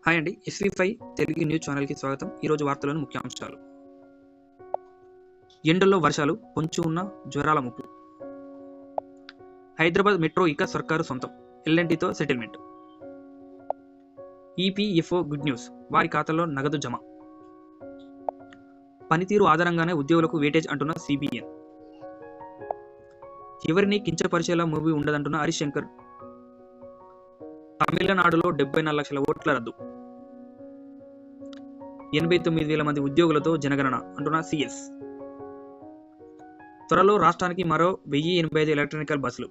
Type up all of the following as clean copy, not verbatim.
Hi అండి. SV5 Telugu news ఛానల్‌కి స్వాగతం. ఈరోజు వార్తలోని ముఖ్యాంశాలు. ఎండల్లో వర్షాలు, పొంచి ఉన్న జ్వరాల ముప్పు. హైదరాబాద్ మెట్రో ఇక సర్కారు సొంతం. ఎల్ఎన్టీతో సెటిల్మెంట్. EPFO good news. వారి ఖాతాలో నగదు జమ. పనితీరు ఆధారంగానే ఉద్యోగులకు వేటేజ్ అంటున్న CBN. ఎవరిని కించపరిచేలా మూవీ ఉండదంటున్న హరీష్ శంకర్. తమిళనాడులో 74 లక్షల ఓట్ల రద్దు. 89,000 మంది ఉద్యోగులతో జనగణన అంటున్న CS. త్వరలో రాష్ట్రానికి మరో 1085 ఎలక్ట్రికల్ బస్సులు.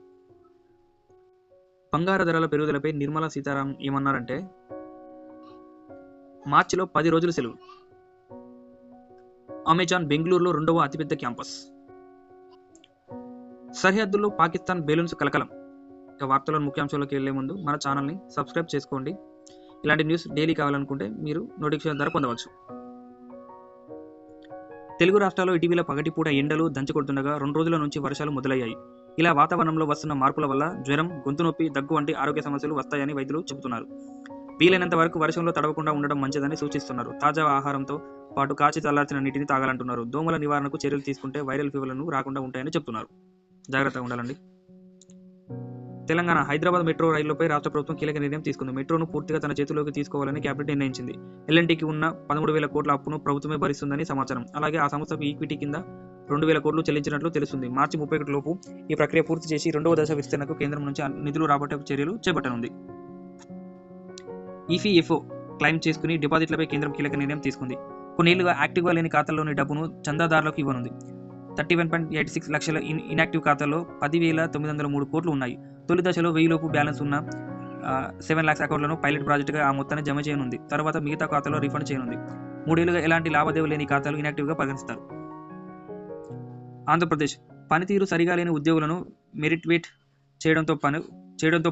బంగారు ధరల పెరుగుదలపై నిర్మలా సీతారామన్ ఏమన్నారంటే, మార్చిలో 10 రోజులు సెలవు. అమెజాన్ బెంగళూరులో 2వ అతిపెద్ద క్యాంపస్. సరిహద్దుల్లో పాకిస్తాన్ బెలూన్స్ కలకలం. ఇక వార్తలోని ముఖ్యాంశాలకు వెళ్లే ముందు మన ఛానల్ని సబ్స్క్రైబ్ చేసుకోండి. ఇలాంటి న్యూస్ డైలీ కావాలనుకుంటే మీరు నోటిఫికేషన్ ద్వారా పొందవచ్చు. తెలుగు రాష్ట్రాల్లో ఇటీవల పగటిపూట ఎండలు దంచుకొడుతుండగా 2 రోజుల నుంచి వర్షాలు మొదలయ్యాయి. ఇలా వాతావరణంలో వస్తున్న మార్పుల వల్ల జ్వరం, గొంతు నొప్పి, దగ్గు వంటి ఆరోగ్య సమస్యలు వస్తాయని వైద్యులు చెబుతున్నారు. వీలైనంత వరకు వర్షంలో తడవకుండా ఉండడం మంచిదని సూచిస్తున్నారు. తాజా ఆహారంతో పాటు కాచి చల్లార్చిన నీటిని తాగాలంటున్నారు. దోమల నివారణకు చర్యలు తీసుకుంటే వైరల్ ఫీవర్లను రాకుండా ఉంటాయని చెబుతున్నారు. జాగ్రత్తగా ఉండాలండి. తెలంగాణ హైదరాబాద్ మెట్రో రైళ్లపై రాష్ట్ర ప్రభుత్వం కీలక నిర్ణయం తీసుకుంది. మెట్రోను పూర్తిగా తన చేతుల్లోకి తీసుకోవాలని కేబినెట్ నిర్ణయించింది. ఎల్ఎన్టీకి ఉన్న 13,000 కోట్ల అప్పును ప్రభుత్వమే భరిస్తుందని సమాచారం. అలాగే ఆ సంస్థకు ఈక్విటీ కింద 2,000 కోట్లు చెల్లించినట్లు తెలుస్తుంది. మార్చి 31 లోపు ఈ ప్రక్రియ పూర్తి చేసి 2వ దశ విస్తరణకు కేంద్రం నుంచి నిధులు రాబట్టే చర్యలు చేపట్టనుంది. ఈపీఎఫ్ఓ క్లెయిమ్ చేసుకుని డిపాజిట్లపై కేంద్రం కీలక నిర్ణయం తీసుకుంది. కొన్నేళ్లుగా యాక్టివ్గా లేని ఖాతాల్లోని డబ్బును చందాదారులకు ఇవ్వనుంది. 31.86 లక్షల ఇన్యాక్టివ్ ఖాతాల్లో 10,903 కోట్లు ఉన్నాయి. తొలి దశలో 1000 లోపు బ్యాలెన్స్ ఉన్న 7 lakhs అకౌంట్లను పైలట్ ప్రాజెక్టుగా ఆ మొత్తాన్ని జమ చేయనుంది. తర్వాత మిగతా ఖాతాలో రీఫండ్ చేయనుంది. 3 ఏళ్లుగా ఎలాంటి లావాదేవీలు లేని ఖాతాలు ఇన్యాక్టివ్గా పరిగణిస్తారు. ఆంధ్రప్రదేశ్ పనితీరు సరిగా లేని ఉద్యోగులను మెరిట్వేట్ చేయడంతో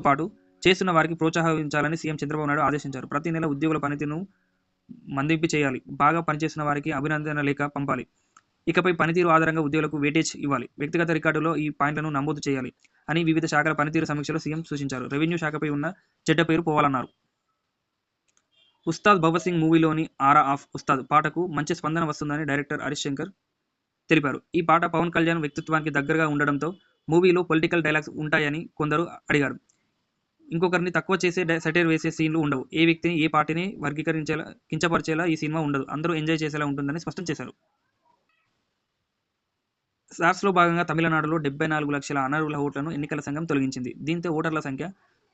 పాటు చేస్తున్న వారికి ప్రోత్సహించాలని సీఎం చంద్రబాబు నాయుడు ఆదేశించారు. ప్రతి నెల ఉద్యోగుల పనితీరును మందింపు చేయాలి. బాగా పనిచేస్తున్న వారికి అభినందన లేఖ పంపాలి. ఇకపై పనితీరు ఆధారంగా ఉద్యోగులకు వేటేజ్ ఇవ్వాలి. వ్యక్తిగత రికార్డులో ఈ పాయింట్లను నమోదు చేయాలి అని వివిధ శాఖల పనితీరు సమీక్షలో సీఎం సూచించారు. రెవెన్యూ శాఖపై ఉన్న చెడ్డ పేరు పోవాలన్నారు. ఉస్తాద్ భగత్ సింగ్ మూవీలోని ఆరా ఆఫ్ ఉస్తాద్ పాటకు మంచి స్పందన వస్తుందని డైరెక్టర్ హరీష్ శంకర్ తెలిపారు. ఈ పాట పవన్ కళ్యాణ్ వ్యక్తిత్వానికి దగ్గరగా ఉండడంతో మూవీలో పొలిటికల్ డైలాగ్స్ ఉంటాయని కొందరు అడిగారు. ఇంకొకరిని తక్కువ చేసే సెటైర్ వేసే సీన్లు ఉండవు. ఏ వ్యక్తిని ఏ పార్టీని కించపరిచేలా ఈ సినిమా ఉండదు. అందరూ ఎంజాయ్ చేసేలా ఉంటుందని స్పష్టం చేశారు. సార్స్లో భాగంగా తమిళనాడులో 74 లక్షల అనర్హుల ఓట్లను ఎన్నికల సంఘం తొలగించింది. దీంతో ఓటర్ల సంఖ్య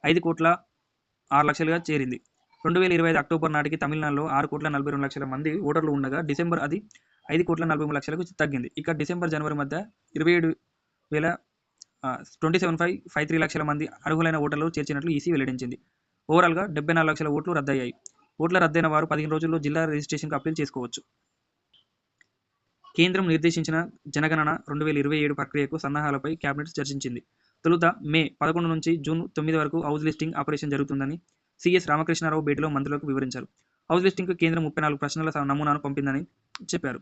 5,06,00,000గా చేరింది. 2025 అక్టోబర్ నాటికి తమిళనాడులో 6,42 లక్షల మంది ఓటర్లు ఉండగా డిసెంబర్ అది 5,43,00,000కు తగ్గింది. ఇక డిసెంబర్ జనవరి మధ్య 27,553 లక్షల మంది అర్హులైన ఓటర్లు చేర్చినట్లు ఈసీ వెల్లడించింది. ఓవరాల్గా 74 లక్షల ఓట్లు రద్దయ్యాయి. ఓట్ల రద్దయిన వారు 15 రోజుల్లో జిల్లా రిజిస్ట్రేషన్కు అప్పీల్ చేసుకోవచ్చు. కేంద్రం నిర్దేశించిన జనగణన 2027 ప్రక్రియకు సన్నాహాలపై కేబినెట్ చర్చించింది. తొలుత మే 11 నుంచి జూన్ 9 వరకు హౌస్ లిస్టింగ్ ఆపరేషన్ జరుగుతుందని సిఎస్ రామకృష్ణారావు భేటీలో మంత్రులకు వివరించారు. హౌస్ లిస్టింగ్కు కేంద్రం 34 ప్రశ్నల నమూనాను పంపిందని చెప్పారు.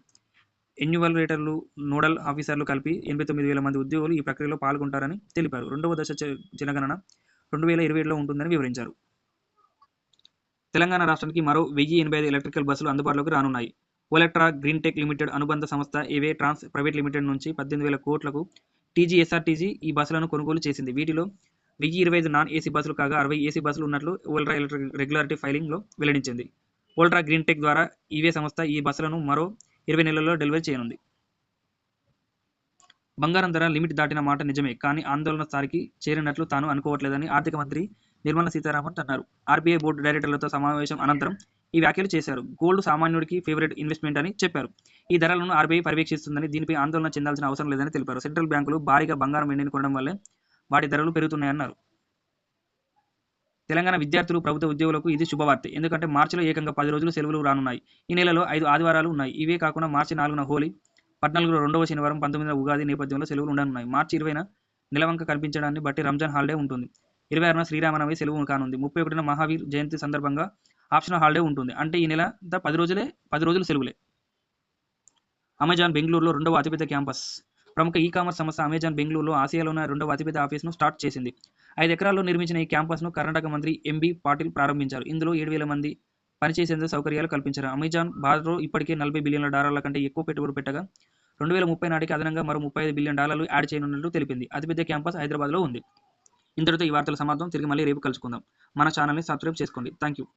ఎన్యువరేటర్లు, నోడల్ ఆఫీసర్లు కలిపి 89,000 మంది ఉద్యోగులు ఈ ప్రక్రియలో పాల్గొంటారని తెలిపారు. 2వ దశ జనగణన 2027లో ఉంటుందని వివరించారు. తెలంగాణ రాష్ట్రానికి మరో 1085 ఎలక్ట్రికల్ బస్సులు అందుబాటులోకి రానున్నాయి. ఓలెక్ట్రా గ్రీన్టెక్ లిమిటెడ్ అనుబంధ సంస్థ ఏవే ట్రాన్స్ ప్రైవేట్ లిమిటెడ్ నుంచి 18,000 కోట్లకు TGSRTC ఈ బస్సులను కొనుగోలు చేసింది. వీటిలో 1,025 నాన్ ఏసీ బస్సులు కాగా 60 ఏసీ బస్సులు ఉన్నట్లు ఓల్ట్రా ఎలక్ట్రిక్ రెగ్యులారిటీ ఫైలింగ్లో వెల్లడించింది. ఓల్ట్రా గ్రీన్టెక్ ద్వారా ఈవే సంస్థ ఈ బస్సులను మరో 20 నెలల్లో డెలివరీ చేయనుంది. బంగారం ధర లిమిట్ దాటిన మాట నిజమే, కానీ ఆందోళన స్థాయికి చేరినట్లు తాను అనుకోవట్లేదని ఆర్థిక మంత్రి నిర్మలా సీతారామన్ అన్నారు. ఆర్బీఐ బోర్డు డైరెక్టర్లతో సమావేశం అనంతరం ఈ వ్యాఖ్యలు చేశారు. గోల్డ్ సామాన్యుడికి ఫేవరెట్ ఇన్వెస్ట్మెంట్ అని చెప్పారు. ఈ ధరలను ఆర్బీఐ పర్యవేక్షిస్తుందని, దీనిపై ఆందోళన చెందాల్సిన అవసరం లేదని తెలిపారు. సెంట్రల్ బ్యాంకులు భారీగా బంగారం వెండిని కొనడం వల్లే వాటి ధరలు పెరుగుతున్నాయన్నారు. తెలంగాణ విద్యార్థులు, ప్రభుత్వ ఉద్యోగులకు ఇది శుభవార్తే. ఎందుకంటే మార్చిలో ఏకంగా 10 రోజులు సెలవులు రానున్నాయి. ఈ నెలలో 5 ఆదివారాలు ఉన్నాయి. ఇవే కాకుండా మార్చి 4న హోలీ, 14 2వ శనివారం, 19న ఉగాది నేపథ్యంలో సెలవులు ఉండనున్నాయి. మార్చి 20న నెలవంక కనిపించడాన్ని బట్టి రంజాన్ హాలిడే ఉంటుంది. 26న శ్రీరామనవమి సెలవు కానుంది. 31న మహావీర్ జయంతి సందర్భంగా ఆప్షనల్ హాలిడే ఉంటుంది. అంటే ఈ నెల 10 రోజులు సెలవులే. అమెజాన్ బెంగళూరులో 2వ అతిపెద్ద క్యాంపస్. ప్రముఖ ఈ-కామర్స్ సంస్థ అమెజాన్ బెంగళూరులో ఆసియాలోనే 2వ అతిపెద్ద ఆఫీసును స్టార్ట్ చేసింది. 5 ఎకరాల్లో నిర్మించిన ఈ క్యాంపస్ను కర్ణాటక మంత్రి ఎంబీ పాటిల్ ప్రారంభించారు. ఇందులో 7,000 మంది పనిచేసేందుకు సౌకర్యాలు కల్పించారు. అమెజాన్ భారత్లో ఇప్పటికే $40 బిలియన్ల కంటే ఎక్కువ పెట్టుబడి పెట్టగా 2030 నాటికి అదనంగా మరో $35 బిలియన్ యాడ్ చేయనున్నట్లు తెలిపింది. అతిపెద్ద క్యాంపస్ హైదరాబాద్లో ఉంది. ఇంతటితో ఈ వార్తల సమాప్తం. తిరిగి మళ్ళీ రేపు కలుసుకుందాం. మన ఛానల్ని సబ్స్క్రైబ్ చేసుకోండి. Thank you.